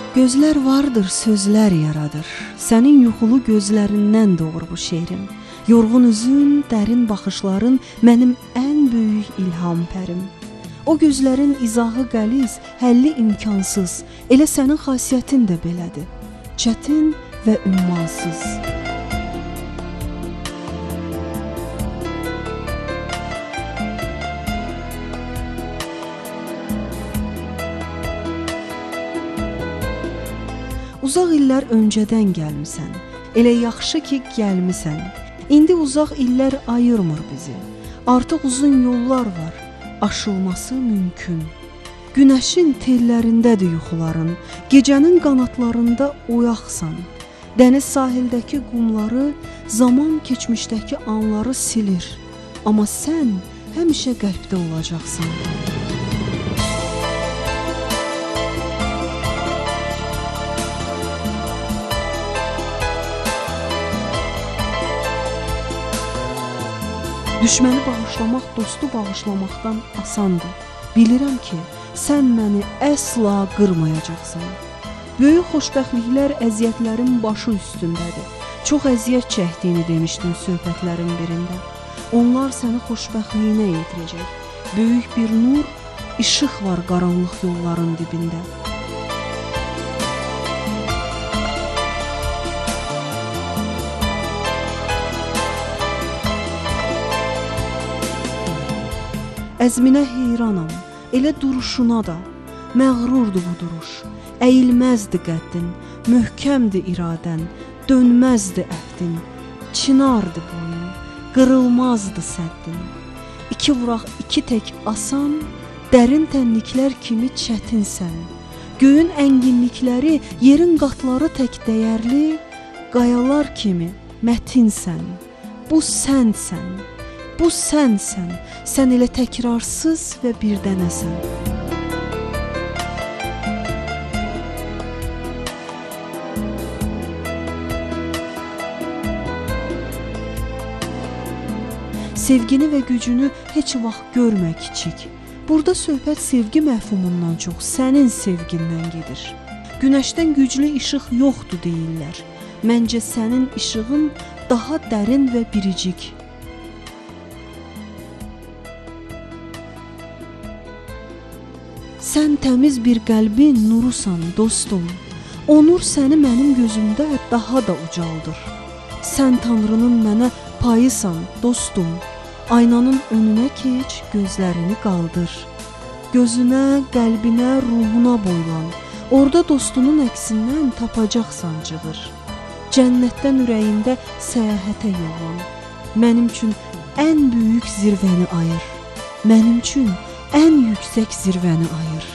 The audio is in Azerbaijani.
Gözlər vardır, sözlər yaradır. Sənin yuxulu gözlərindən doğur bu şeirim. Yorğun üzün, dərin baxışların mənim ən böyük ilham pərim. O gözlərin izahı qəliz, həlli imkansız. Elə sənin xasiyyətin də belədir. Çətin və ümmansız. Uzaq illər öncədən gəlmisən, elə yaxşı ki gəlmisən. İndi uzaq illər ayırmır bizi. Artıq uzun yollar var, aşılması mümkün. Günəşin tellərindədir yuxuların, gecənin qanatlarında oyaqsan. Dəniz sahildəki qumları, zaman keçmişdəki anları silir. Amma sən həmişə qəlbdə olacaqsan. Düşməni bağışlamaq dostu bağışlamaqdan asandır. Bilirəm ki, sən məni əsla qırmayacaqsan. Böyük xoşbəxtliklər əziyyətlərin başı üstündədir. Çox əziyyət çəkdiyini demişdin söhbətlərin birində. Onlar səni xoşbəxtliyinə yetirəcək. Böyük bir nur, işıq var qaranlıq yolların dibində. Əzminə heyranam, elə duruşuna da, məğrurdur bu duruş. Əyilməzdi qəddin, möhkəmdir iradən, dönməzdi əhdin. Çinardı boyun, qırılmazdı səddin. İki vuraq iki tək asan, dərin tənliklər kimi çətinsən. Göyün ənginlikləri, yerin qatları tək dəyərli, qayalar kimi mətinsən. Bu sənsən. Bu sənsən, sən elə təkrarsız və birdənəsən. Sevgini və gücünü heç vaxt görmə kiçik. Burada söhbət sevgi məfhumundan çox sənin sevgindən gedir. Günəşdən güclü işıq yoxdur deyirlər. Məncə sənin işığın daha dərin və biricik. Sən təmiz bir qəlbin nurusan, dostum. O nur səni mənim gözümdə daha da ucaldır. Sən Tanrının mənə payısan, dostum. Aynanın önünə keç, gözlərini qaldır. Gözünə, qəlbinə, ruhuna boylan. Orada dostunun əksindən tapacaqsan cığır. Cənnətdən ürəyində səyahətə yollan. Mənim üçün ən böyük zirvəni ayır. Mənim üçün ən yüksək zirvəni ayır.